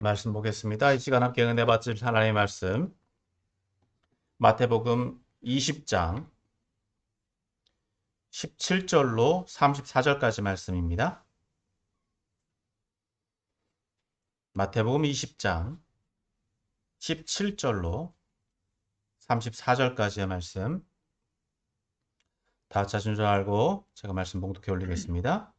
말씀 보겠습니다. 이 시간 함께 은혜 받을 하나님의 말씀 마태복음 20장 17절로 34절까지 말씀입니다. 마태복음 20장 17절로 34절까지의 말씀 다 찾은 줄 알고 제가 말씀 봉독해 올리겠습니다.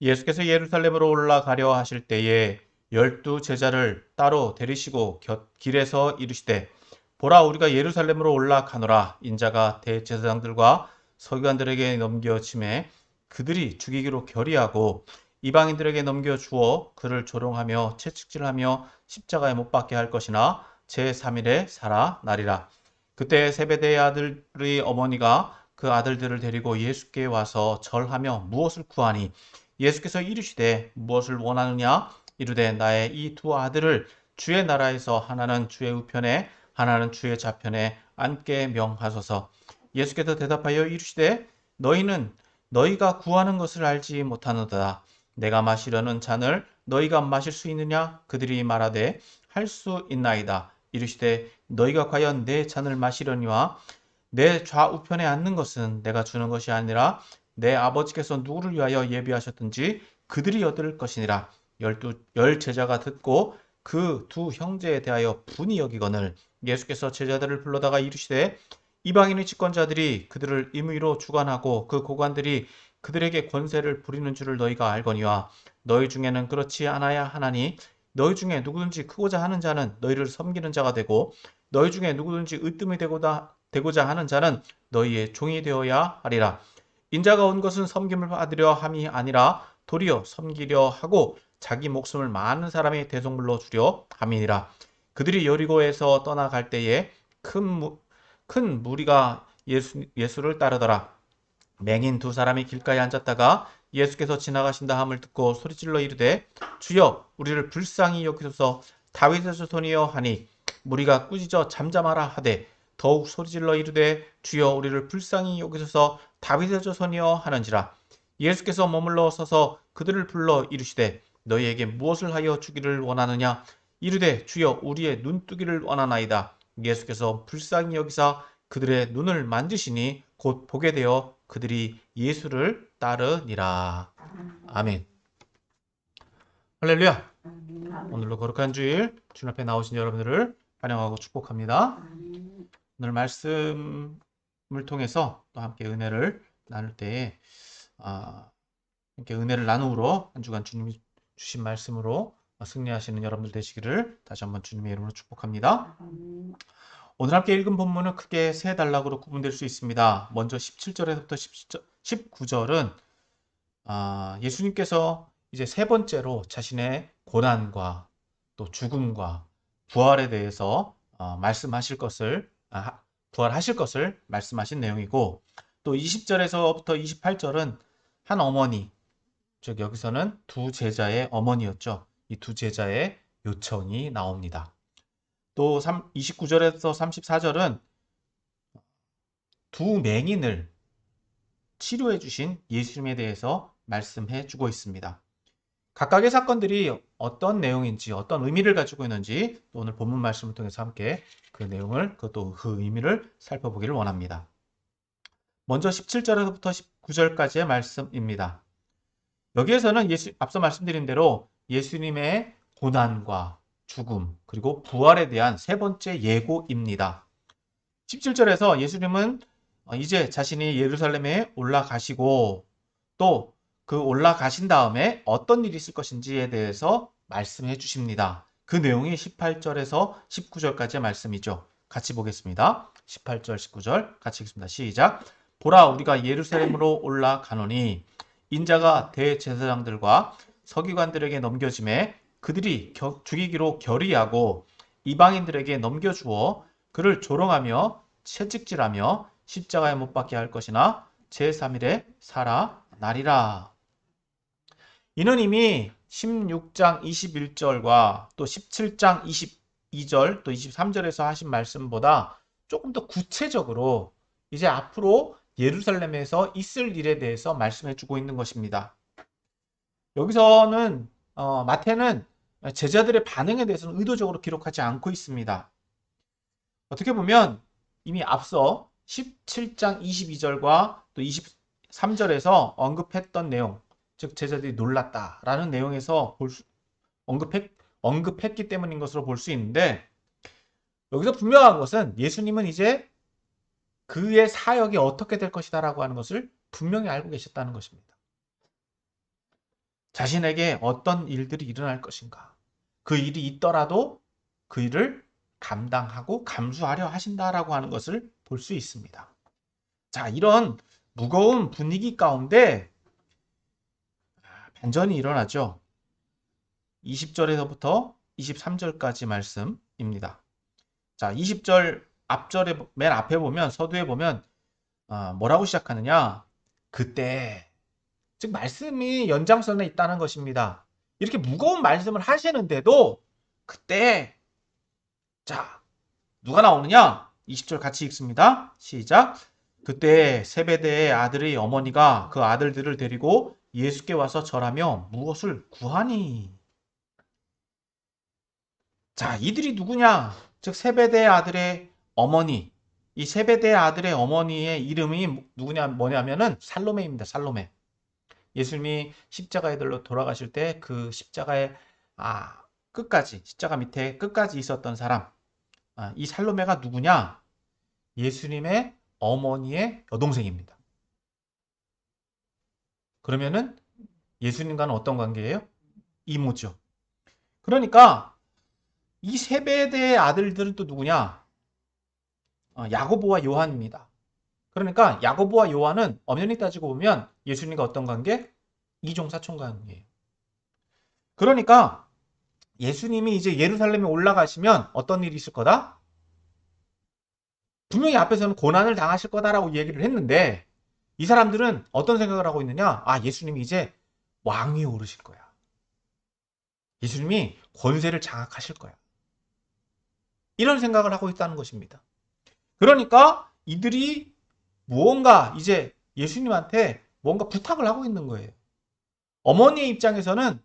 예수께서 예루살렘으로 올라가려 하실 때에 12 제자를 따로 데리시고 길에서 이르시되 보라 우리가 예루살렘으로 올라가노라. 인자가 대제사장들과 서기관들에게 넘겨짐에 그들이 죽이기로 결의하고 이방인들에게 넘겨주어 그를 조롱하며 채찍질하며 십자가에 못 박게 할 것이나 제3일에 살아나리라. 그때 세베대의 아들의 어머니가 그 아들들을 데리고 예수께 와서 절하며 무엇을 구하니 예수께서 이르시되 무엇을 원하느냐 이르되 나의 이 두 아들을 주의 나라에서 하나는 주의 우편에 하나는 주의 좌편에 앉게 명하소서. 예수께서 대답하여 이르시되 너희는 너희가 구하는 것을 알지 못하노다. 내가 마시려는 잔을 너희가 마실 수 있느냐? 그들이 말하되 할 수 있나이다. 이르시되 너희가 과연 내 잔을 마시려니와 내 좌우편에 앉는 것은 내가 주는 것이 아니라 내 아버지께서 누구를 위하여 예비하셨든지 그들이 얻을 것이니라. 열 제자가 듣고 그 두 형제에 대하여 분이 여기거늘 예수께서 제자들을 불러다가 이르시되 이방인의 집권자들이 그들을 임의로 주관하고 그 고관들이 그들에게 권세를 부리는 줄을 너희가 알거니와 너희 중에는 그렇지 않아야 하나니 너희 중에 누구든지 크고자 하는 자는 너희를 섬기는 자가 되고 너희 중에 누구든지 으뜸이 되고자 하는 자는 너희의 종이 되어야 하리라. 인자가 온 것은 섬김을 받으려 함이 아니라 도리어 섬기려 하고 자기 목숨을 많은 사람의 대속물로 주려 함이니라. 그들이 여리고에서 떠나갈 때에 큰 무리가 예수를 따르더라. 맹인 두 사람이 길가에 앉았다가 예수께서 지나가신다 함을 듣고 소리질러 이르되 주여 우리를 불쌍히 여기소서 다윗의 자손이여 하니 무리가 꾸짖어 잠잠하라 하되 더욱 소리질러 이르되 주여 우리를 불쌍히 여기소서 다윗의 자손이여 하는지라. 예수께서 머물러 서서 그들을 불러 이르시되 너희에게 무엇을 하여 주기를 원하느냐 이르되 주여 우리의 눈뜨기를 원하나이다. 예수께서 불쌍히 여기사 그들의 눈을 만지시니 곧 보게 되어 그들이 예수를 따르니라. 아멘. 할렐루야. 오늘도 거룩한 주일 주님 앞에 나오신 여러분들을 환영하고 축복합니다. 오늘 말씀을 통해서 또 함께 은혜를 나눌 때에 함께 은혜를 나누므로 한 주간 주님이 주신 말씀으로 승리하시는 여러분들 되시기를 다시 한번 주님의 이름으로 축복합니다. 오늘 함께 읽은 본문은 크게 세 단락으로 구분될 수 있습니다. 먼저 17절에서부터 19절은 예수님께서 이제 세 번째로 자신의 고난과 또 죽음과 부활에 대해서 말씀하실 것을 부활하실 것을 말씀하신 내용이고 또 20절에서부터 28절은 한 어머니, 즉 여기서는 두 제자의 어머니였죠. 이 두 제자의 요청이 나옵니다. 또 29절에서 34절은 두 맹인을 치료해 주신 예수님에 대해서 말씀해 주고 있습니다. 각각의 사건들이 어떤 내용인지 어떤 의미를 가지고 있는지 오늘 본문 말씀을 통해서 함께 그 내용을 그 의미를 살펴보기를 원합니다. 먼저 17절에서부터 19절까지의 말씀입니다. 여기에서는 앞서 말씀드린 대로 예수님의 고난과 죽음 그리고 부활에 대한 세 번째 예고입니다. 17절에서 예수님은 이제 자신이 예루살렘에 올라가시고 또 그 올라가신 다음에 어떤 일이 있을 것인지에 대해서 말씀해 주십니다. 그 내용이 18절에서 19절까지의 말씀이죠. 같이 보겠습니다. 18절, 19절 같이 읽습니다. 시작. 보라 우리가 예루살렘으로 올라가노니 인자가 대제사장들과 서기관들에게 넘겨짐에 그들이 죽이기로 결의하고 이방인들에게 넘겨주어 그를 조롱하며 채찍질하며 십자가에 못 박게 할 것이나 제3일에 살아나리라. 이는 이미 16장 21절과 또 17장 22절 또 23절에서 하신 말씀보다 조금 더 구체적으로 이제 앞으로 예루살렘에서 있을 일에 대해서 말씀해 주고 있는 것입니다. 여기서는 마태는 제자들의 반응에 대해서는 의도적으로 기록하지 않고 있습니다. 어떻게 보면 이미 앞서 17장 22절과 또 23절에서 언급했던 내용, 즉 제자들이 놀랐다라는 내용에서 언급했기 때문인 것으로 볼 수 있는데, 여기서 분명한 것은 예수님은 이제 그의 사역이 어떻게 될 것이다라고 하는 것을 분명히 알고 계셨다는 것입니다. 자신에게 어떤 일들이 일어날 것인가, 그 일이 있더라도 그 일을 감당하고 감수하려 하신다라고 하는 것을 볼 수 있습니다. 자, 이런 무거운 분위기 가운데 반전이 일어나죠. 20절에서부터 23절까지 말씀입니다. 자, 20절 앞절에 맨 앞에 보면, 서두에 보면 뭐라고 시작하느냐? 그때, 즉 말씀이 연장선에 있다는 것입니다. 이렇게 무거운 말씀을 하시는데도 그때, 자, 누가 나오느냐? 20절 같이 읽습니다. 시작. 그때 세베대의 아들의 어머니가 그 아들들을 데리고 예수께 와서 절하며 무엇을 구하니? 자, 이들이 누구냐? 즉 세베대의 아들의 어머니. 이 세베대의 아들의 어머니의 이름이 뭐냐면은 살로메입니다. 살로메. 예수님이 십자가에 들러 돌아가실 때 그 십자가의 끝까지, 십자가 밑에 끝까지 있었던 사람. 이 살로메가 누구냐? 예수님의 어머니의 여동생입니다. 그러면은 예수님과는 어떤 관계예요? 이모죠. 그러니까 이 세베대의 아들들은 또 누구냐? 야고보와 요한입니다. 그러니까 야고보와 요한은 엄연히 따지고 보면 예수님과 어떤 관계? 이종 사촌 관계예요. 그러니까 예수님이 이제 예루살렘에 올라가시면 어떤 일이 있을 거다? 분명히 앞에서는 고난을 당하실 거다라고 얘기를 했는데, 이 사람들은 어떤 생각을 하고 있느냐? 예수님이 이제 왕 위에 오르실 거야. 예수님이 권세를 장악하실 거야. 이런 생각을 하고 있다는 것입니다. 그러니까 이들이 무언가 이제 예수님한테 뭔가 부탁을 하고 있는 거예요. 어머니의 입장에서는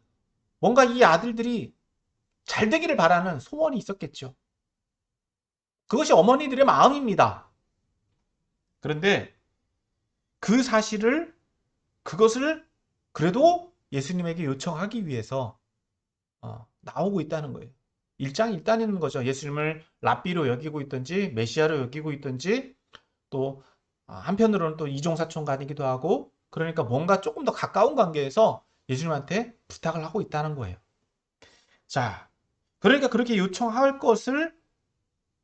뭔가 이 아들들이 잘 되기를 바라는 소원이 있었겠죠. 그것이 어머니들의 마음입니다. 그런데 그 사실을, 그것을 그래도 예수님에게 요청하기 위해서 나오고 있다는 거예요. 일장일단인 거죠. 예수님을 랍비로 여기고 있든지 메시아로 여기고 있든지, 또 한편으로는 또 이종사촌간이기도 하고, 그러니까 뭔가 조금 더 가까운 관계에서 예수님한테 부탁을 하고 있다는 거예요. 자, 그러니까 그렇게 요청할 것을,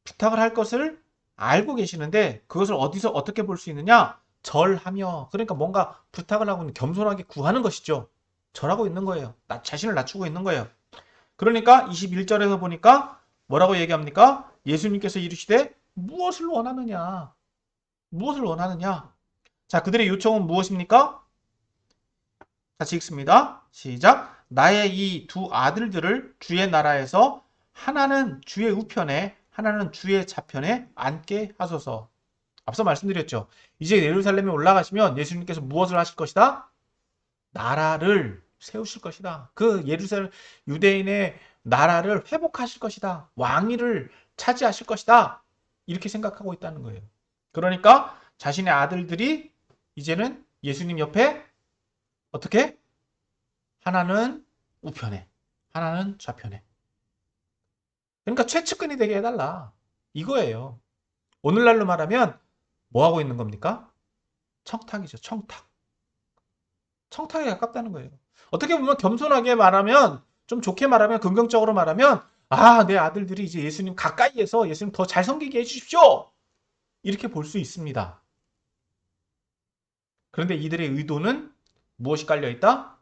부탁을 할 것을 알고 계시는데, 그것을 어디서 어떻게 볼 수 있느냐? 절하며, 그러니까 뭔가 부탁을 하고 있는, 겸손하게 구하는 것이죠. 절하고 있는 거예요. 자신을 낮추고 있는 거예요. 그러니까 21절에서 보니까 뭐라고 얘기합니까? 예수님께서 이르시되 무엇을 원하느냐? 무엇을 원하느냐? 자, 그들의 요청은 무엇입니까? 같이 읽습니다. 시작. 나의 이 두 아들들을 주의 나라에서 하나는 주의 우편에 하나는 주의 좌편에 앉게 하소서. 앞서 말씀드렸죠. 이제 예루살렘에 올라가시면 예수님께서 무엇을 하실 것이다? 나라를 세우실 것이다. 그 예루살렘 유대인의 나라를 회복하실 것이다. 왕위를 차지하실 것이다. 이렇게 생각하고 있다는 거예요. 그러니까 자신의 아들들이 이제는 예수님 옆에 어떻게? 하나는 우편에, 하나는 좌편에. 그러니까 최측근이 되게 해달라. 이거예요. 오늘날로 말하면 뭐 하고 있는 겁니까? 청탁이죠. 청탁. 청탁에 가깝다는 거예요. 어떻게 보면 겸손하게 말하면, 좀 좋게 말하면, 긍정적으로 말하면, 내 아들들이 이제 예수님 가까이에서 예수님 더 잘 섬기게 해주십시오. 이렇게 볼 수 있습니다. 그런데 이들의 의도는 무엇이 깔려있다?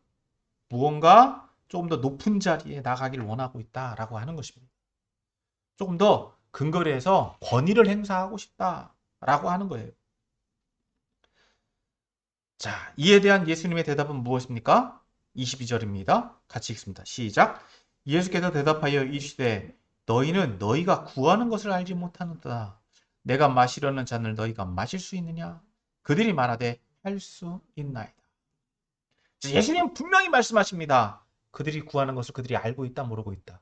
무언가 조금 더 높은 자리에 나가기를 원하고 있다라고 하는 것입니다. 조금 더 근거리 해서 권위를 행사하고 싶다라고 하는 거예요. 자, 이에 대한 예수님의 대답은 무엇입니까? 22절입니다. 같이 읽습니다. 시작. 예수께서 대답하여 이르시되 너희는 너희가 구하는 것을 알지 못하는도다. 내가 마시려는 잔을 너희가 마실 수 있느냐? 그들이 말하되 할 수 있나이다. 예수님 분명히 말씀하십니다. 그들이 구하는 것을 그들이 알고 있다, 모르고 있다.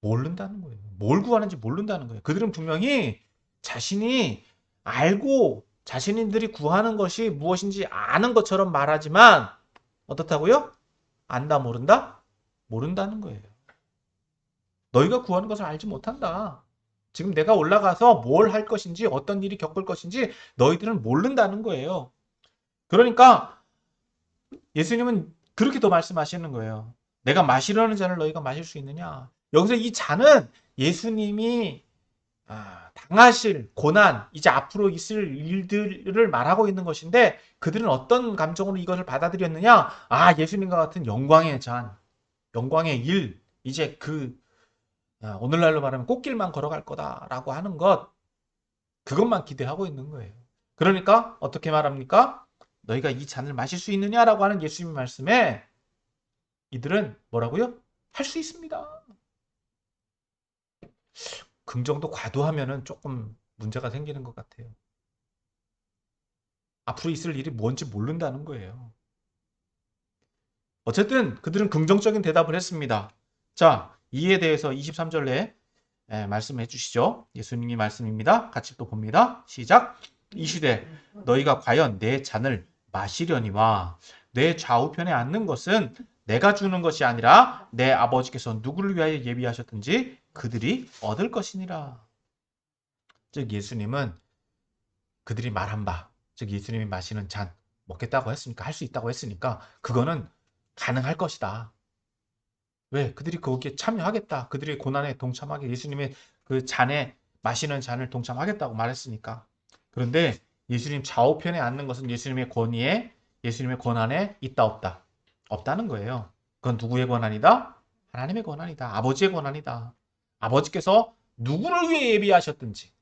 모른다는 거예요. 뭘 구하는지 모른다는 거예요. 그들은 분명히 자신이 알고 자신들이 구하는 것이 무엇인지 아는 것처럼 말하지만 어떻다고요? 안다, 모른다? 모른다는 거예요. 너희가 구하는 것을 알지 못한다. 지금 내가 올라가서 뭘 할 것인지 어떤 일이 겪을 것인지 너희들은 모른다는 거예요. 그러니까 예수님은 그렇게 더 말씀하시는 거예요. 내가 마시려는 잔을 너희가 마실 수 있느냐? 여기서 이 잔은 예수님이 당하실 고난, 이제 앞으로 있을 일들을 말하고 있는 것인데 그들은 어떤 감정으로 이것을 받아들였느냐? 예수님과 같은 영광의 잔, 영광의 일, 이제 오늘날로 말하면 꽃길만 걸어갈 거다라고 하는 그것만 기대하고 있는 거예요. 그러니까 어떻게 말합니까? 너희가 이 잔을 마실 수 있느냐라고 하는 예수님의 말씀에 이들은 뭐라고요? 할 수 있습니다. 긍정도 과도하면은 조금 문제가 생기는 것 같아요. 앞으로 있을 일이 뭔지 모른다는 거예요. 어쨌든 그들은 긍정적인 대답을 했습니다. 자, 이에 대해서 23절에 말씀해 주시죠. 예수님이 말씀입니다. 같이 또 봅니다. 시작. 이시되 너희가 과연 내 잔을 마시려니와 내 좌우편에 앉는 것은 내가 주는 것이 아니라 내 아버지께서 누구를 위하여 예비하셨든지 그들이 얻을 것이니라. 즉 예수님은 그들이 말한 바, 즉 예수님이 마시는 잔 먹겠다고 했으니까 할 수 있다고 했으니까 그거는 가능할 것이다. 왜? 그들이 거기에 참여하겠다. 그들의 고난에 동참하게 예수님의 그 잔에 마시는 잔을 동참하겠다고 말했으니까. 그런데 예수님 좌우편에 앉는 것은 예수님의 권위에 예수님의 권한에 있다 없다. 없다는 거예요. 그건 누구의 권한이다? 하나님의 권한이다. 아버지의 권한이다. 아버지께서 누구를 위해 예비하셨든지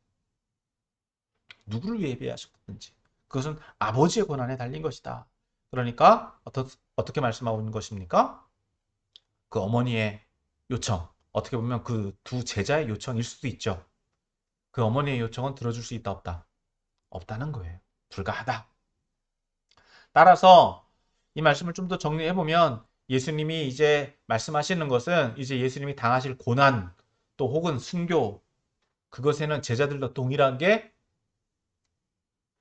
그것은 아버지의 권한에 달린 것이다. 그러니까 어떻게 말씀하고 있는 것입니까? 그 어머니의 요청, 어떻게 보면 그 두 제자의 요청일 수도 있죠. 그 어머니의 요청은 들어줄 수 있다 없다? 없다는 거예요. 불가하다. 따라서 이 말씀을 좀 더 정리해 보면 예수님이 이제 말씀하시는 것은 이제 예수님이 당하실 고난 또 혹은 순교 그것에는 제자들도 동일하게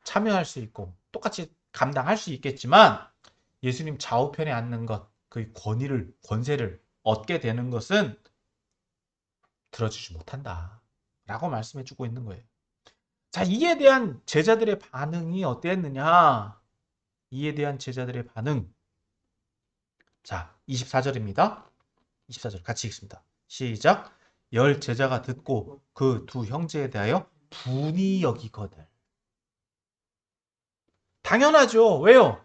참여할 수 있고 똑같이 감당할 수 있겠지만 예수님 좌우편에 앉는 것, 그 권세를 얻게 되는 것은 들어주지 못한다. 라고 말씀해 주고 있는 거예요. 자, 이에 대한 제자들의 반응이 어땠느냐? 이에 대한 제자들의 반응. 자, 24절입니다. 24절 같이 읽습니다. 시작. 열 제자가 듣고 그 두 형제에 대하여 분이 여기거늘. 당연하죠. 왜요?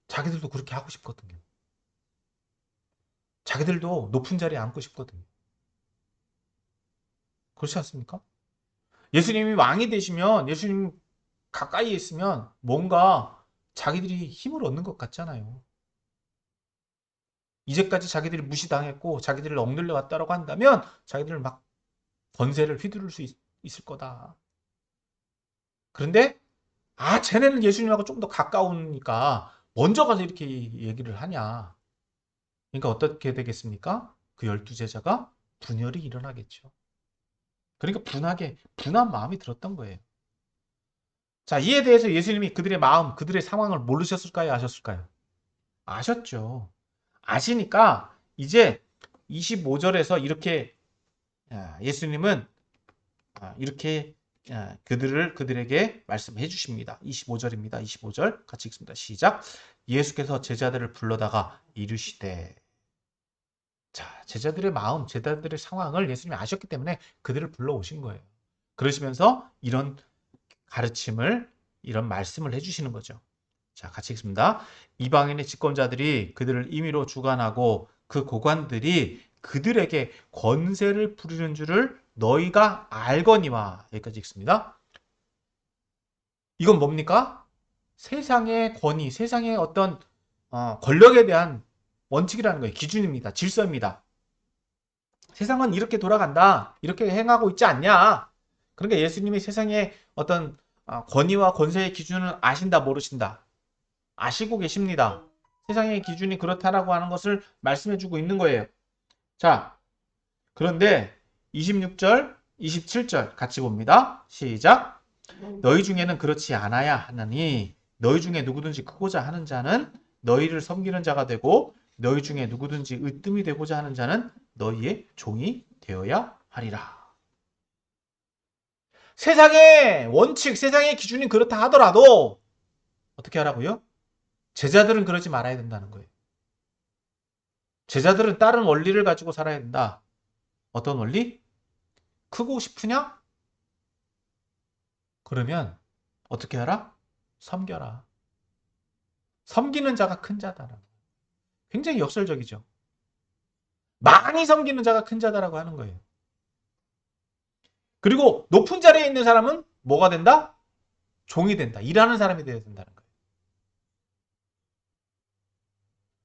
자기들도 그렇게 하고 싶거든요. 자기들도 높은 자리에 앉고 싶거든요. 그렇지 않습니까? 예수님이 왕이 되시면 예수님 가까이에 있으면 뭔가 자기들이 힘을 얻는 것 같잖아요. 이제까지 자기들이 무시당했고 자기들을 억눌려 왔다라고 한다면 자기들을 막 권세를 휘두를 수 있을 거다. 그런데 쟤네는 예수님하고 좀 더 가까우니까 먼저 가서 이렇게 얘기를 하냐. 그러니까 어떻게 되겠습니까? 그 12제자가 분열이 일어나겠죠. 그러니까 분한 마음이 들었던 거예요. 자, 이에 대해서 예수님이 그들의 마음, 그들의 상황을 모르셨을까요? 아셨을까요? 아셨죠. 아시니까 이제 25절에서 이렇게 예수님은 이렇게 그들에게 말씀해 주십니다. 25절입니다. 25절 같이 읽습니다. 시작. 예수께서 제자들을 불러다가 이르시되. 자, 제자들의 마음, 제자들의 상황을 예수님이 아셨기 때문에 그들을 불러오신 거예요. 그러시면서 이런 가르침을, 이런 말씀을 해주시는 거죠. 자, 같이 읽습니다. 이방인의 집권자들이 그들을 임의로 주관하고 그 고관들이 그들에게 권세를 부리는 줄을 너희가 알거니와. 여기까지 읽습니다. 이건 뭡니까? 세상의 권위, 세상의 어떤 권력에 대한 원칙이라는 거예요. 기준입니다. 질서입니다. 세상은 이렇게 돌아간다. 이렇게 행하고 있지 않냐. 그러니까 예수님이 세상의 어떤 권위와 권세의 기준을 아신다, 모르신다. 아시고 계십니다. 세상의 기준이 그렇다라고 하는 것을 말씀해주고 있는 거예요. 자, 그런데 26절, 27절 같이 봅니다. 시작. 너희 중에는 그렇지 않아야 하느니 너희 중에 누구든지 크고자 하는 자는 너희를 섬기는 자가 되고 너희 중에 누구든지 으뜸이 되고자 하는 자는 너희의 종이 되어야 하리라. 세상의 원칙, 세상의 기준이 그렇다 하더라도 어떻게 하라고요? 제자들은 그러지 말아야 된다는 거예요. 제자들은 다른 원리를 가지고 살아야 된다. 어떤 원리? 크고 싶으냐? 그러면 어떻게 하라? 섬겨라. 섬기는 자가 큰 자다. 굉장히 역설적이죠. 많이 섬기는 자가 큰 자다라고 하는 거예요. 그리고 높은 자리에 있는 사람은 뭐가 된다? 종이 된다. 일하는 사람이 되어야 된다는 거예요.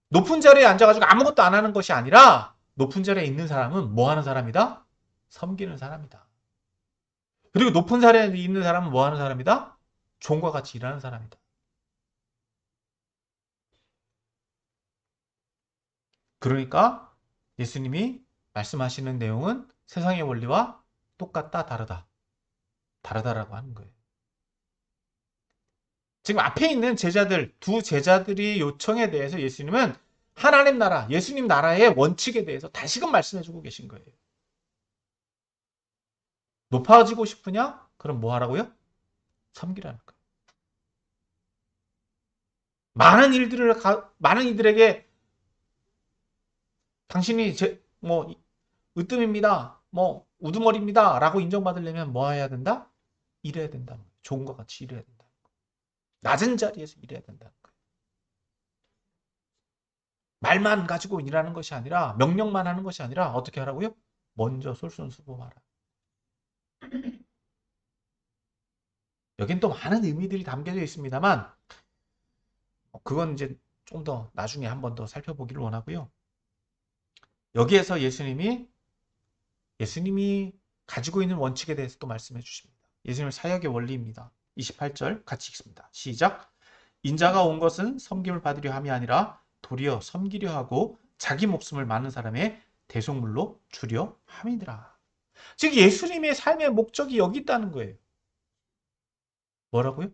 높은 자리에 앉아가지고 아무것도 안 하는 것이 아니라 높은 자리에 있는 사람은 뭐 하는 사람이다? 섬기는 사람이다. 그리고 높은 자리에 있는 사람은 뭐 하는 사람이다? 종과 같이 일하는 사람이다. 그러니까 예수님이 말씀하시는 내용은 세상의 원리와 똑같다, 다르다. 다르다라고 하는 거예요. 지금 앞에 있는 제자들, 두 제자들이 요청에 대해서 예수님은 하나님 나라, 예수님 나라의 원칙에 대해서 다시금 말씀해주고 계신 거예요. 높아지고 싶으냐? 그럼 뭐 하라고요? 섬기라는 거예요. 많은 이들에게 당신이 으뜸입니다. 우두머리입니다. 라고 인정받으려면 뭐 해야 된다? 일해야 된다. 종과 같이 일해야 된다. 낮은 자리에서 일해야 된다는 거예요. 말만 가지고 일하는 것이 아니라 명령만 하는 것이 아니라 어떻게 하라고요? 먼저 솔선수범하라. 여긴 또 많은 의미들이 담겨져 있습니다만 그건 이제 좀 더 나중에 한 번 더 살펴보기를 원하고요. 여기에서 예수님이 가지고 있는 원칙에 대해서 또 말씀해 주십니다. 예수님의 사역의 원리입니다. 28절 같이 읽습니다. 시작. 인자가 온 것은 섬김을 받으려 함이 아니라 도리어 섬기려 하고 자기 목숨을 많은 사람의 대속물로 주려 함이니라. 즉 예수님의 삶의 목적이 여기 있다는 거예요. 뭐라고요?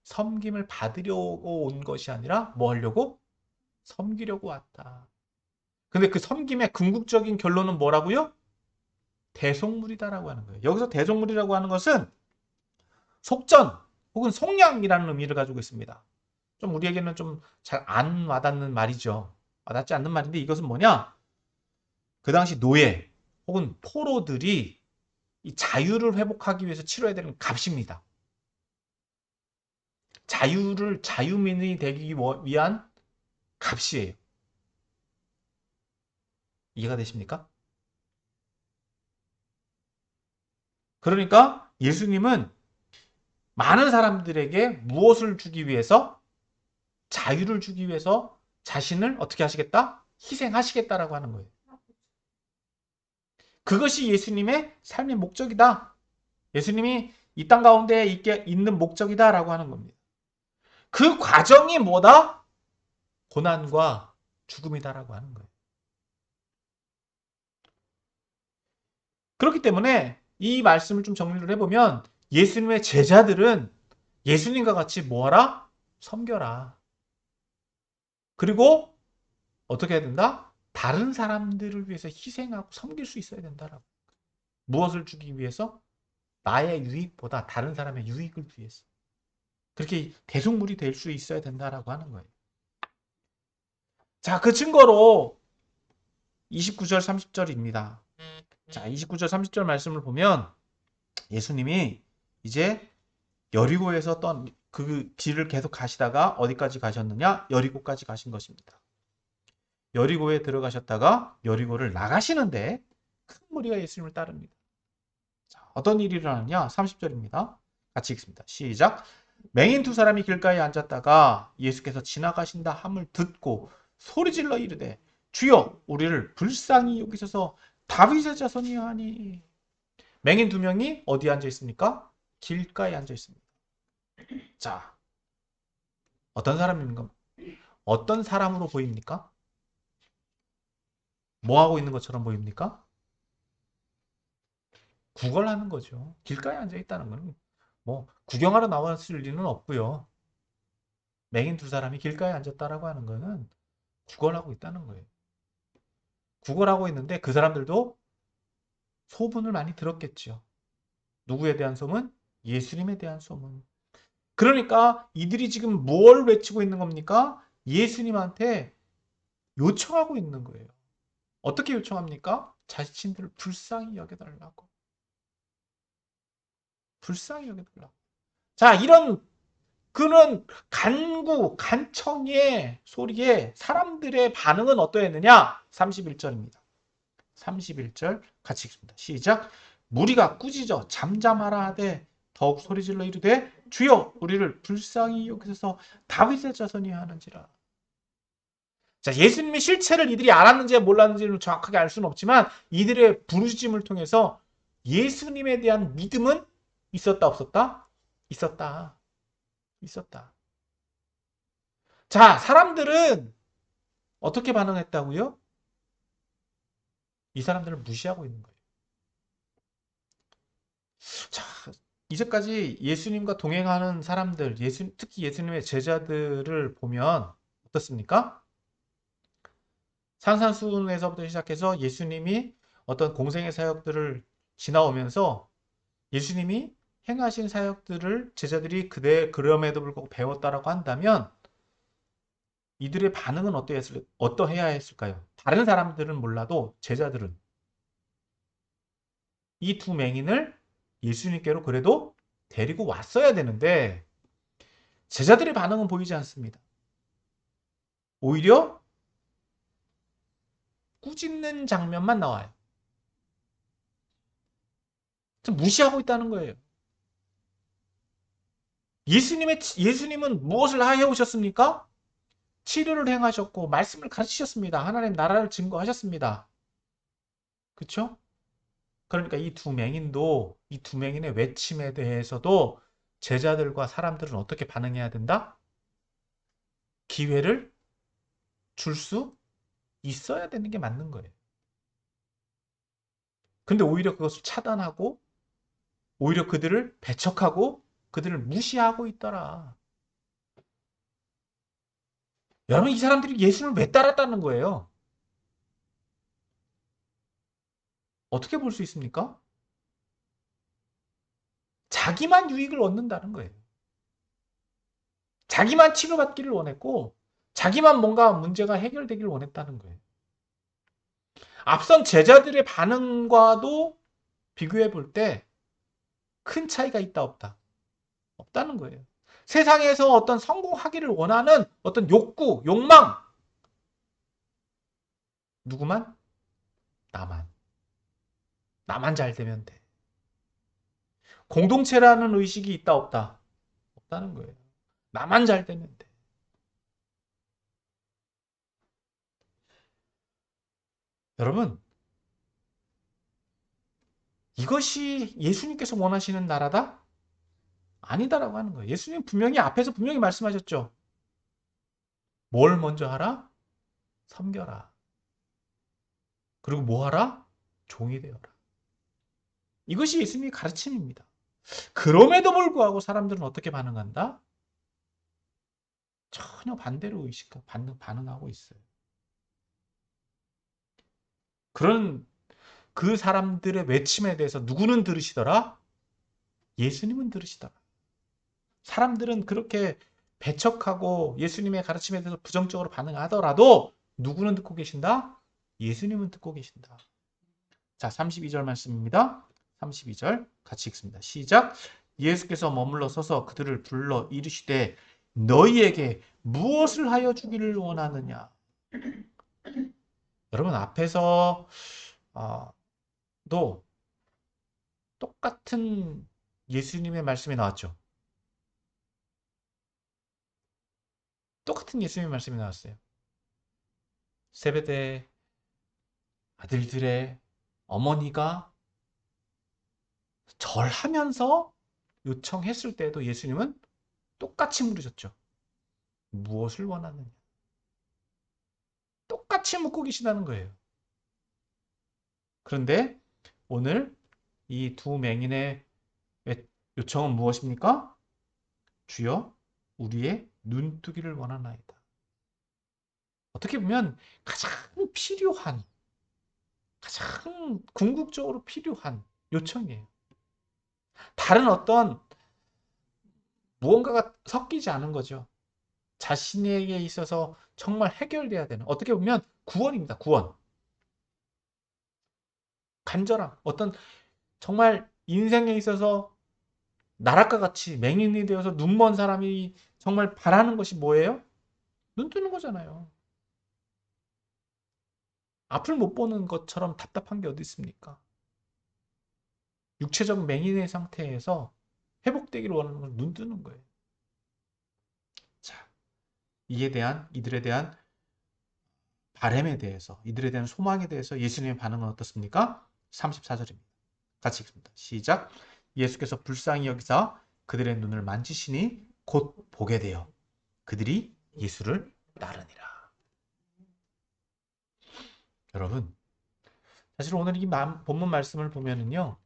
섬김을 받으려고 온 것이 아니라 뭐 하려고? 섬기려고 왔다. 근데 그 섬김의 궁극적인 결론은 뭐라고요? 대속물이다라고 하는 거예요. 여기서 대속물이라고 하는 것은 속전 혹은 속량이라는 의미를 가지고 있습니다. 좀 우리에게는 좀 잘 안 와닿는 말이죠. 와닿지 않는 말인데 이것은 뭐냐? 그 당시 노예 혹은 포로들이 이 자유를 회복하기 위해서 치러야 되는 값입니다. 자유민이 되기 위한 값이에요. 이해가 되십니까? 그러니까 예수님은 많은 사람들에게 무엇을 주기 위해서? 자유를 주기 위해서 자신을 어떻게 하시겠다? 희생하시겠다라고 하는 거예요. 그것이 예수님의 삶의 목적이다. 예수님이 이 땅 가운데 있는 목적이다라고 하는 겁니다. 그 과정이 뭐다? 고난과 죽음이다라고 하는 거예요. 그렇기 때문에 이 말씀을 좀 정리를 해보면 예수님의 제자들은 예수님과 같이 뭐하라? 섬겨라. 그리고 어떻게 해야 된다? 다른 사람들을 위해서 희생하고 섬길 수 있어야 된다라고. 무엇을 주기 위해서? 나의 유익보다 다른 사람의 유익을 위해서. 그렇게 대속물이 될 수 있어야 된다라고 하는 거예요. 자, 그 증거로 29절 30절입니다. 자, 29절 30절 말씀을 보면 예수님이 이제 여리고에서 그 길을 계속 가시다가 어디까지 가셨느냐? 여리고까지 가신 것입니다. 여리고에 들어가셨다가 여리고를 나가시는데 큰 무리가 예수님을 따릅니다. 자, 어떤 일이 일어나느냐? 30절입니다. 같이 읽습니다. 시작. 맹인 두 사람이 길가에 앉았다가 예수께서 지나가신다 함을 듣고 소리질러 이르되 주여 우리를 불쌍히 여기셔서 다윗의 자손이여 하니. 맹인 두 명이 어디에 앉아 있습니까? 길가에 앉아 있습니다. 자, 어떤 사람인가? 어떤 사람으로 보입니까? 뭐 하고 있는 것처럼 보입니까? 구걸하는 거죠. 길가에 앉아 있다는 거는 뭐 구경하러 나왔을 리는 없고요. 맹인 두 사람이 길가에 앉았다라고 하는 거는 구걸하고 있다는 거예요. 구걸하고 있는데 그 사람들도 소문을 많이 들었겠죠. 누구에 대한 소문? 예수님에 대한 소문. 그러니까 이들이 지금 뭘 외치고 있는 겁니까? 예수님한테 요청하고 있는 거예요. 어떻게 요청합니까? 자신들을 불쌍히 여겨달라고. 불쌍히 여겨달라고. 자, 이런 그런 간구, 간청의 소리에 사람들의 반응은 어떠했느냐? 31절입니다. 31절 같이 읽습니다. 시작. 무리가 꾸짖어 잠잠하라 하되 더욱 소리질러 이르되 주여 우리를 불쌍히 여기소서 다윗의 자손이야 하는지라. 자, 예수님의 실체를 이들이 알았는지 몰랐는지는 정확하게 알 수는 없지만 이들의 부르짖음을 통해서 예수님에 대한 믿음은 있었다 없었다? 있었다. 있었다. 자, 사람들은 어떻게 반응했다고요? 이 사람들을 무시하고 있는 거예요. 자, 이제까지 예수님과 동행하는 사람들, 특히 예수님의 제자들을 보면 어떻습니까? 산산수훈에서부터 시작해서 예수님이 어떤 공생의 사역들을 지나오면서 예수님이 행하신 사역들을 제자들이 그럼에도 불구하고 배웠다라고 한다면 이들의 반응은 어떠해야 했을까요? 다른 사람들은 몰라도 제자들은 이 두 맹인을 예수님께로 그래도 데리고 왔어야 되는데 제자들의 반응은 보이지 않습니다. 오히려 꾸짖는 장면만 나와요. 좀 무시하고 있다는 거예요. 예수님은 무엇을 하여 오셨습니까? 치료를 행하셨고 말씀을 가르치셨습니다. 하나님 나라를 증거하셨습니다. 그렇죠? 그러니까 이 두 맹인의 외침에 대해서도 제자들과 사람들은 어떻게 반응해야 된다? 기회를 줄 수 있어야 되는 게 맞는 거예요. 근데 오히려 그것을 차단하고 오히려 그들을 배척하고 그들을 무시하고 있더라. 여러분 이 사람들이 예수를 왜 따랐다는 거예요? 어떻게 볼 수 있습니까? 자기만 유익을 얻는다는 거예요. 자기만 치료받기를 원했고 자기만 뭔가 문제가 해결되기를 원했다는 거예요. 앞선 제자들의 반응과도 비교해 볼 때 큰 차이가 있다 없다? 없다는 거예요. 세상에서 어떤 성공하기를 원하는 어떤 욕구, 욕망 누구만? 나만. 나만 잘 되면 돼. 공동체라는 의식이 있다 없다? 없다는 거예요. 나만 잘 되면 돼. 여러분, 이것이 예수님께서 원하시는 나라다? 아니다라고 하는 거예요. 예수님 앞에서 분명히 말씀하셨죠. 뭘 먼저 하라? 섬겨라. 그리고 뭐 하라? 종이 되어라. 이것이 예수님의 가르침입니다. 그럼에도 불구하고 사람들은 어떻게 반응한다? 전혀 반대로 반응하고 있어요. 그런 그 사람들의 외침에 대해서 누구는 들으시더라? 예수님은 들으시더라. 사람들은 그렇게 배척하고 예수님의 가르침에 대해서 부정적으로 반응하더라도 누구는 듣고 계신다? 예수님은 듣고 계신다. 자, 32절 말씀입니다. 32절 같이 읽습니다. 시작. 예수께서 머물러 서서 그들을 불러 이르시되 너희에게 무엇을 하여 주기를 원하느냐? 여러분 앞에서 도 똑같은 예수님의 말씀이 나왔죠. 똑같은 예수님의 말씀이 나왔어요. 세베대 아들들의 어머니가 절하면서 요청했을 때도 예수님은 똑같이 물으셨죠. 무엇을 원하느냐? 똑같이 묻고 계시다는 거예요. 그런데 오늘 이 두 맹인의 요청은 무엇입니까? 주여, 우리의 눈뜨기를 원하나이다. 어떻게 보면 가장 필요한, 가장 궁극적으로 필요한 요청이에요. 다른 어떤 무언가가 섞이지 않은 거죠. 자신에게 있어서 정말 해결돼야 되는, 어떻게 보면 구원입니다. 구원. 간절함. 어떤 정말 인생에 있어서 나락과 같이 맹인이 되어서 눈먼 사람이 정말 바라는 것이 뭐예요? 눈 뜨는 거잖아요. 앞을 못 보는 것처럼 답답한 게 어디 있습니까? 육체적 맹인의 상태에서 회복되기를 원하는 건 눈 뜨는 거예요. 자, 이들에 대한 바램에 대해서, 이들에 대한 소망에 대해서 예수님의 반응은 어떻습니까? 34절입니다. 같이 읽습니다. 시작. 예수께서 불쌍히 여기사 그들의 눈을 만지시니 곧 보게 되어 그들이 예수를 따르니라. 여러분, 사실 오늘 이 본문 말씀을 보면은요,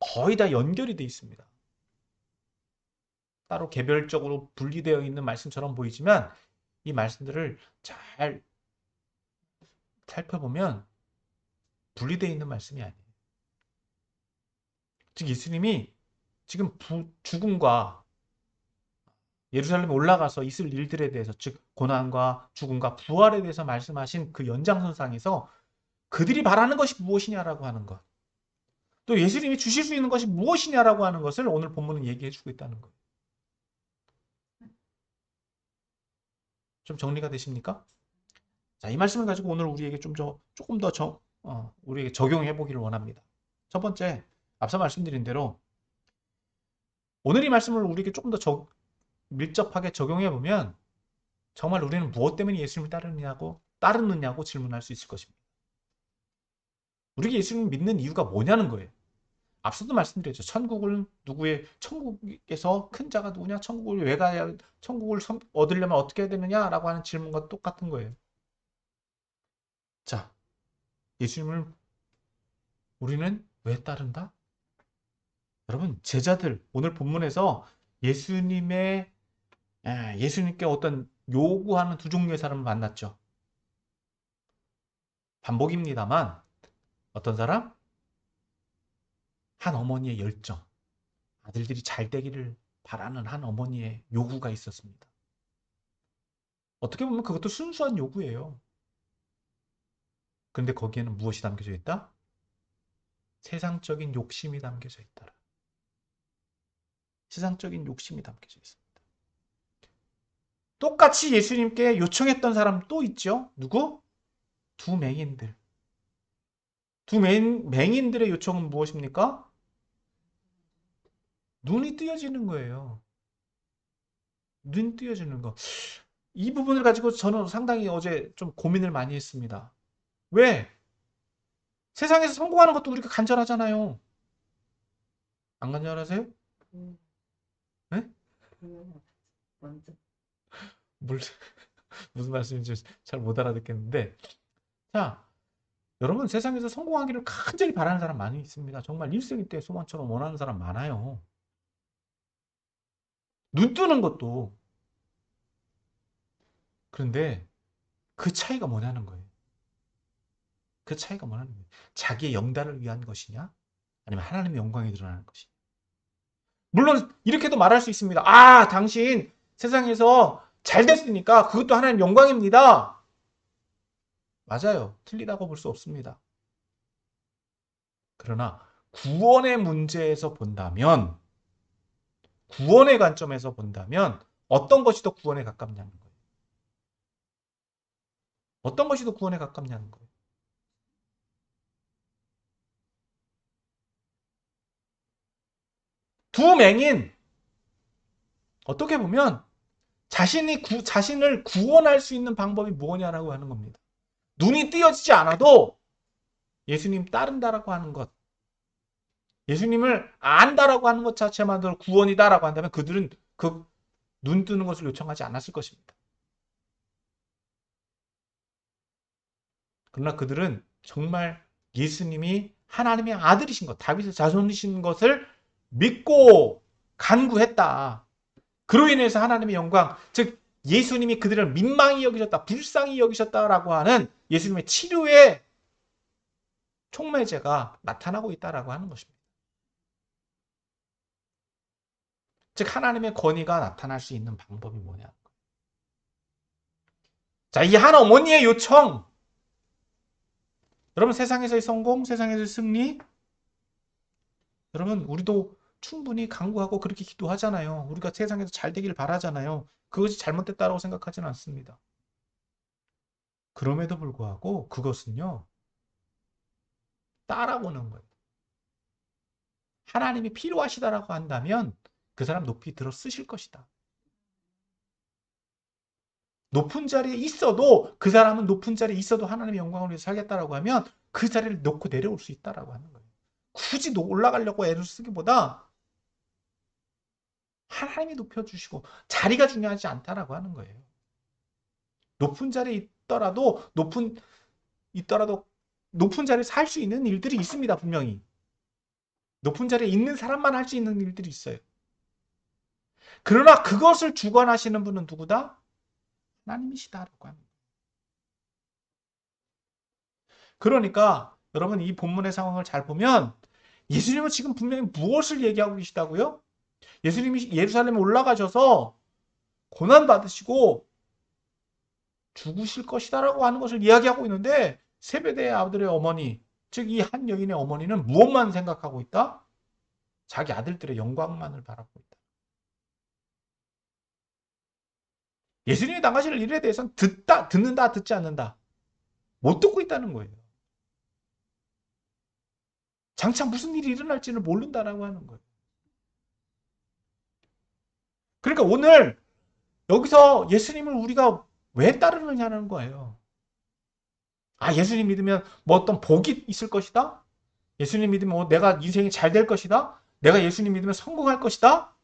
거의 다 연결이 되어 있습니다. 따로 개별적으로 분리되어 있는 말씀처럼 보이지만 이 말씀들을 잘 살펴보면 분리되어 있는 말씀이 아니에요. 즉 예수님이 지금 죽음과 예루살렘에 올라가서 있을 일들에 대해서, 즉 고난과 죽음과 부활에 대해서 말씀하신 그 연장선상에서 그들이 바라는 것이 무엇이냐라고 하는 것, 또 예수님이 주실 수 있는 것이 무엇이냐라고 하는 것을 오늘 본문은 얘기해 주고 있다는 거예요. 좀 정리가 되십니까? 자, 이 말씀을 가지고 오늘 우리에게 조금 더 우리에게 적용해 보기를 원합니다. 첫 번째, 앞서 말씀드린 대로 오늘 이 말씀을 우리에게 조금 더 밀접하게 적용해 보면 정말 우리는 무엇 때문에 예수님을 따르느냐고 질문할 수 있을 것입니다. 우리가 예수님을 믿는 이유가 뭐냐는 거예요. 앞서도 말씀드렸죠. 천국에서 큰 자가 누구냐? 천국을 왜 가야, 천국을 얻으려면 어떻게 해야 되느냐라고 하는 질문과 똑같은 거예요. 자, 예수님을 우리는 왜 따른다? 여러분, 제자들, 오늘 본문에서 예수님께 어떤 요구하는 두 종류의 사람을 만났죠. 반복입니다만, 어떤 사람? 한 어머니의 열정, 아들들이 잘 되기를 바라는 한 어머니의 요구가 있었습니다. 어떻게 보면 그것도 순수한 요구예요. 그런데 거기에는 무엇이 담겨져 있다? 세상적인 욕심이 담겨져 있더라. 세상적인 욕심이 담겨져 있습니다. 똑같이 예수님께 요청했던 사람 또 있죠. 누구? 두 맹인들. 두 맹인들의 요청은 무엇입니까? 눈이 뜨여지는 거예요. 눈 뜨여지는 거. 이 부분을 가지고 저는 상당히 어제 좀 고민을 많이 했습니다. 왜? 세상에서 성공하는 것도 우리가 간절하잖아요. 안 간절하세요? 네? 먼저. 무슨 말씀인지 잘 못 알아듣겠는데. 자, 여러분 세상에서 성공하기를 간절히 바라는 사람 많이 있습니다. 정말 일생일 때 소망처럼 원하는 사람 많아요. 눈 뜨는 것도. 그런데 그 차이가 뭐냐는 거예요. 그 차이가 뭐냐는 거예요. 자기의 영달을 위한 것이냐? 아니면 하나님의 영광이 드러나는 것이냐? 물론 이렇게도 말할 수 있습니다. 아, 당신 세상에서 잘 됐으니까 그것도 하나님 영광입니다. 맞아요. 틀리다고 볼 수 없습니다. 그러나 구원의 문제에서 본다면, 구원의 관점에서 본다면 어떤 것이 더 구원에 가깝냐는 거예요. 어떤 것이 더 구원에 가깝냐는 거예요. 두 맹인, 어떻게 보면 자신을 구원할 수 있는 방법이 뭐냐라고 하는 겁니다. 눈이 뜨여지지 않아도 예수님 따른다라고 하는 것, 예수님을 안다라고 하는 것 자체만으로 구원이다라고 한다면 그들은 그 눈 뜨는 것을 요청하지 않았을 것입니다. 그러나 그들은 정말 예수님이 하나님의 아들이신 것, 다윗의 자손이신 것을 믿고 간구했다. 그로 인해서 하나님의 영광, 즉 예수님이 그들을 민망히 여기셨다, 불쌍히 여기셨다라고 하는 예수님의 치료의 촉매제가 나타나고 있다라고 하는 것입니다. 즉 하나님의 권위가 나타날 수 있는 방법이 뭐냐? 자, 이 한 어머니의 요청. 여러분 세상에서의 성공, 세상에서의 승리, 여러분 우리도 충분히 간구하고 그렇게 기도하잖아요. 우리가 세상에서 잘 되길 바라잖아요. 그것이 잘못됐다고 생각하지는 않습니다. 그럼에도 불구하고 그것은요. 따라오는 거예요. 하나님이 필요하시다라고 한다면 그 사람 높이 들어 쓰실 것이다. 높은 자리에 있어도 그 사람은 높은 자리에 있어도 하나님의 영광을 위해서 살겠다라고 하면 그 자리를 놓고 내려올 수 있다라고 하는 거예요. 굳이 올라가려고 애를 쓰기보다 하나님이 높여주시고 자리가 중요하지 않다라고 하는 거예요. 높은 자리에 있더라도 높은 자리에 살 수 있는 일들이 있습니다. 분명히. 높은 자리에 있는 사람만 할 수 있는 일들이 있어요. 그러나 그것을 주관하시는 분은 누구다? 하나님이시다라고 합니다. 그러니까 여러분 이 본문의 상황을 잘 보면 예수님은 지금 분명히 무엇을 얘기하고 계시다고요? 예수님이 예루살렘에 올라가셔서 고난받으시고 죽으실 것이다라고 하는 것을 이야기하고 있는데 세베대의 아들의 어머니, 즉 이 한 여인의 어머니는 무엇만 생각하고 있다? 자기 아들들의 영광만을 바라보고 있다. 예수님이 당하실 일에 대해서는 듣는다, 듣지 않는다. 못 듣고 있다는 거예요. 장차 무슨 일이 일어날지를 모른다라고 하는 거예요. 그러니까 오늘 여기서 예수님을 우리가 왜 따르느냐는 거예요. 아, 예수님 믿으면 뭐 어떤 복이 있을 것이다? 예수님 믿으면 뭐 내가 인생이 잘 될 것이다? 내가 예수님 믿으면 성공할 것이다?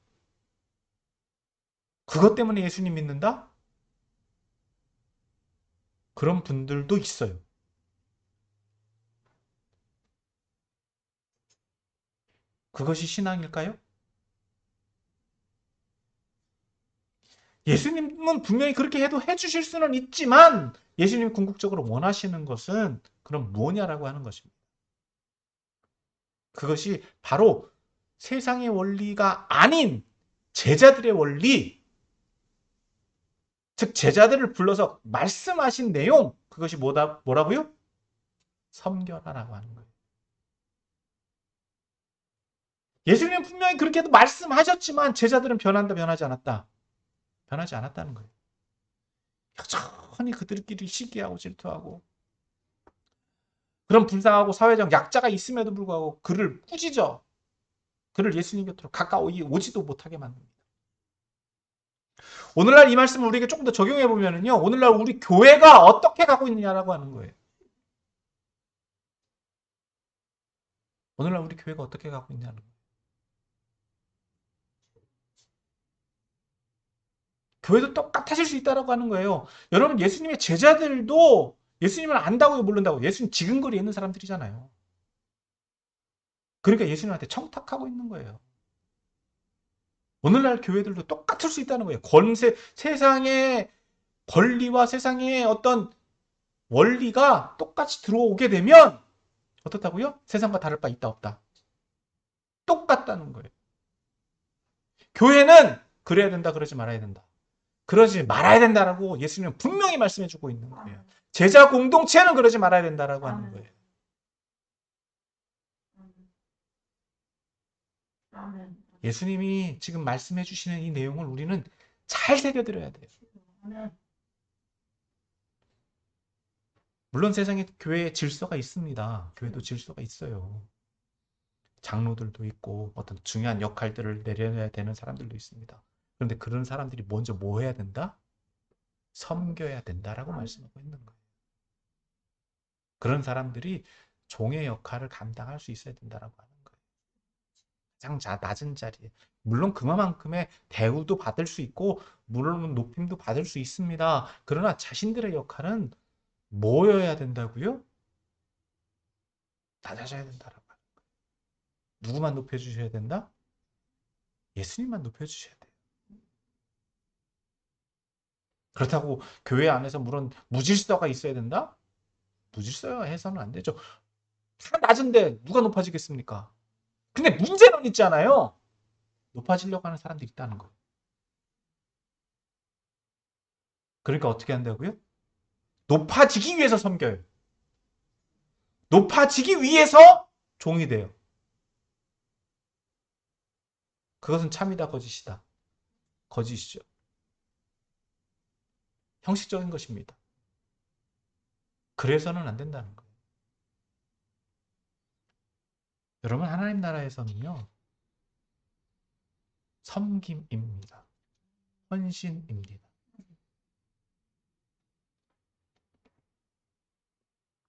그것 때문에 예수님 믿는다? 그런 분들도 있어요. 그것이 신앙일까요? 예수님은 분명히 그렇게 해도 해주실 수는 있지만 예수님이 궁극적으로 원하시는 것은 그럼 뭐냐라고 하는 것입니다. 그것이 바로 세상의 원리가 아닌 제자들의 원리, 즉 제자들을 불러서 말씀하신 내용, 그것이 뭐라고요? 섬겨라라고 하는 거예요. 예수님은 분명히 그렇게 해도 말씀하셨지만 제자들은 변한다, 변하지 않았다. 변하지 않았다는 거예요. 여전히 그들끼리 시기하고 질투하고 그런 불쌍하고 사회적 약자가 있음에도 불구하고 그를 꾸짖어 그를 예수님 곁으로 가까이 오지도 못하게 만듭니다. 오늘날 이 말씀을 우리에게 조금 더 적용해 보면은요. 오늘날 우리 교회가 어떻게 가고 있느냐라고 하는 거예요. 오늘날 우리 교회가 어떻게 가고 있냐는 거예요. 교회도 똑같아질 수 있다라고 하는 거예요. 여러분 예수님의 제자들도 예수님을 안다고 모른다고 예수님 지근거리에 있는 사람들이잖아요. 그러니까 예수님한테 청탁하고 있는 거예요. 오늘날 교회들도 똑같을 수 있다는 거예요. 세상의 권리와 세상의 어떤 원리가 똑같이 들어오게 되면 어떻다고요? 세상과 다를 바 있다 없다. 똑같다는 거예요. 교회는 그래야 된다 그러지 말아야 된다. 그러지 말아야 된다라고 예수님은 분명히 말씀해 주고 있는 거예요. 제자 공동체는 그러지 말아야 된다라고 하는 거예요. 예수님이 지금 말씀해 주시는 이 내용을 우리는 잘 새겨들어야 돼요. 물론 세상에 교회에 질서가 있습니다. 교회도 질서가 있어요. 장로들도 있고 어떤 중요한 역할들을 내려야 되는 사람들도 있습니다. 그런데 그런 사람들이 먼저 뭐 해야 된다? 섬겨야 된다라고 말씀하고 있는 거예요. 그런 사람들이 종의 역할을 감당할 수 있어야 된다라고 하는 거예요. 가장 낮은 자리에. 물론 그만큼의 대우도 받을 수 있고 물론 높임도 받을 수 있습니다. 그러나 자신들의 역할은 뭐여야 된다고요? 낮아져야 된다라고. 누구만 높여주셔야 된다? 예수님만 높여주셔야 돼요. 그렇다고 교회 안에서 물론 무질서가 있어야 된다? 무질서야 해서는 안 되죠. 다 낮은데 누가 높아지겠습니까? 근데 문제는 있잖아요. 높아지려고 하는 사람들이 있다는 거. 그러니까 어떻게 한다고요? 높아지기 위해서 섬겨요. 높아지기 위해서 종이 돼요. 그것은 참이다 거짓이다. 거짓이죠. 형식적인 것입니다. 그래서는 안 된다는 거예요. 여러분 하나님 나라에서는요. 섬김입니다. 헌신입니다.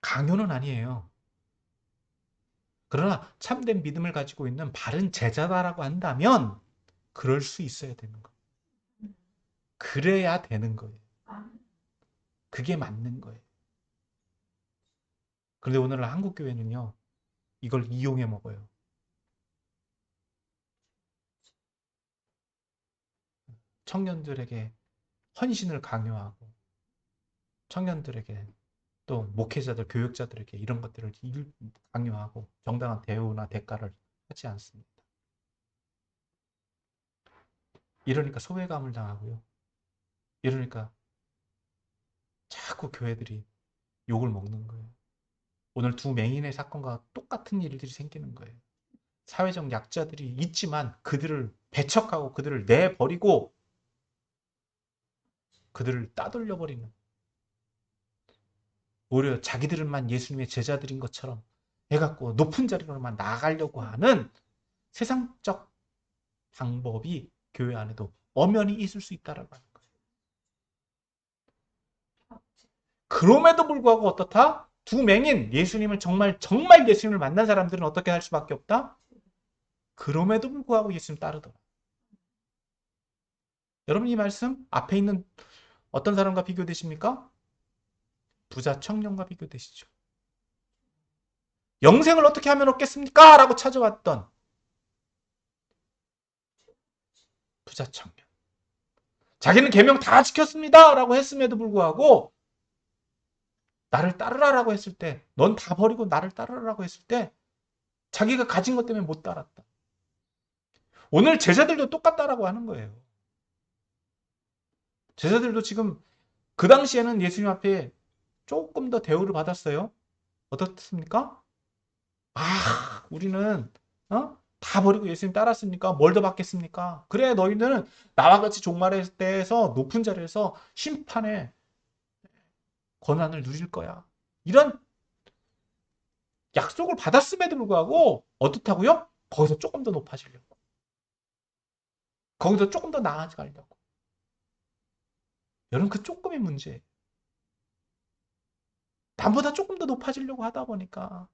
강요는 아니에요. 그러나 참된 믿음을 가지고 있는 바른 제자다라고 한다면 그럴 수 있어야 되는 거예요. 그래야 되는 거예요. 그게 맞는 거예요. 그런데 오늘날 한국 교회는요. 이걸 이용해 먹어요. 청년들에게 헌신을 강요하고 청년들에게 또 목회자들, 교육자들에게 이런 것들을 강요하고 정당한 대우나 대가를 하지 않습니다. 이러니까 소외감을 당하고요. 이러니까 자꾸 교회들이 욕을 먹는 거예요. 오늘 두 맹인의 사건과 똑같은 일들이 생기는 거예요. 사회적 약자들이 있지만 그들을 배척하고 그들을 내버리고 그들을 따돌려버리는, 오히려 자기들만 예수님의 제자들인 것처럼 해갖고 높은 자리로만 나아가려고 하는 세상적 방법이 교회 안에도 엄연히 있을 수 있다라고 하는 거예요. 그럼에도 불구하고 어떻다? 두 맹인 예수님을 정말 예수님을 만난 사람들은 어떻게 할 수밖에 없다? 그럼에도 불구하고 예수님 따르더라. 여러분 이 말씀 앞에 있는 어떤 사람과 비교되십니까? 부자 청년과 비교되시죠. 영생을 어떻게 하면 얻겠습니까? 라고 찾아왔던 부자 청년. 자기는 계명 다 지켰습니다. 라고 했음에도 불구하고 나를 따르라라고 했을 때, 넌 다 버리고 나를 따르라고 했을 때 자기가 가진 것 때문에 못 따랐다. 오늘 제자들도 똑같다라고 하는 거예요. 제자들도 지금 그 당시에는 예수님 앞에 조금 더 대우를 받았어요. 어떻습니까? 우리는 다 버리고 예수님 따랐으니까 뭘 더 받겠습니까? 그래 너희들은 나와 같이 종말의 때에서 높은 자리에서 심판의 권한을 누릴 거야. 이런 약속을 받았음에도 불구하고 어떻다고요? 거기서 조금 더 높아지려고. 거기서 조금 더 나아가려고. 여러분 그 조금의 문제예요. 남보다 조금 더 높아지려고 하다 보니까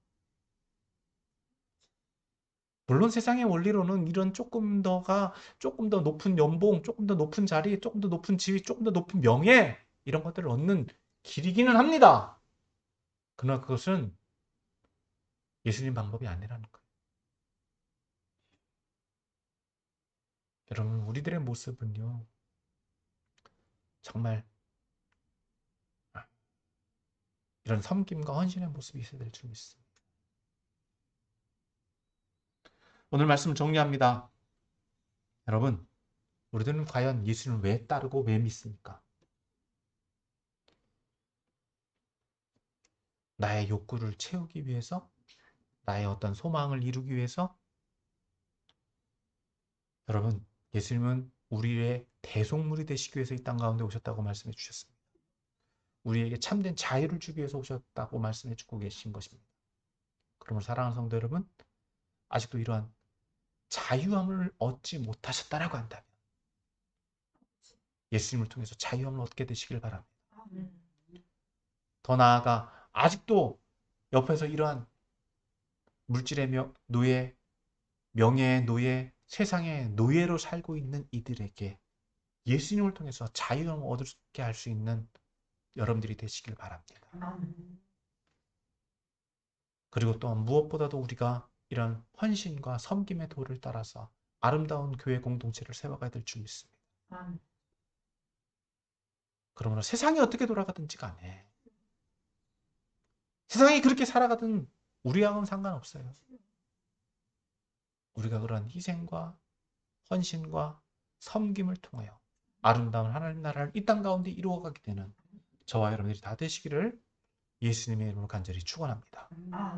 물론 세상의 원리로는 이런 조금 더 높은 연봉, 조금 더 높은 자리, 조금 더 높은 지위, 조금 더 높은 명예 이런 것들을 얻는 길이기는 합니다. 그러나 그것은 예수님 방법이 아니라는 거예요. 여러분 우리들의 모습은요. 정말 이런 섬김과 헌신의 모습이 있어야 될 줄 믿습니다. 오늘 말씀을 정리합니다. 여러분 우리들은 과연 예수님을 왜 따르고 왜 믿습니까? 나의 욕구를 채우기 위해서? 나의 어떤 소망을 이루기 위해서? 여러분 예수님은 우리의 대속물이 되시기 위해서 이 땅 가운데 오셨다고 말씀해 주셨습니다. 우리에게 참된 자유를 주기 위해서 오셨다고 말씀해 주고 계신 것입니다. 그러므로 사랑하는 성도 여러분, 아직도 이러한 자유함을 얻지 못하셨다라고 한다면 예수님을 통해서 자유함을 얻게 되시길 바랍니다. 더 나아가 아직도 옆에서 이러한 물질의 노예, 명예의 노예, 세상의 노예로 살고 있는 이들에게 예수님을 통해서 자유함을 얻게 할 수 있는 여러분들이 되시길 바랍니다. 아멘. 그리고 또 무엇보다도 우리가 이런 헌신과 섬김의 도를 따라서 아름다운 교회 공동체를 세워가야 될 줄 믿습니다. 아멘. 그러므로 세상이 어떻게 돌아가든지 간에 세상이 그렇게 살아가든 우리하고는 상관없어요. 우리가 그런 희생과 헌신과 섬김을 통하여 아름다운 하나님 나라를 이 땅 가운데 이루어가게 되는 저와 여러분들이 다 되시기를 예수님의 이름으로 간절히 축원합니다. 아멘.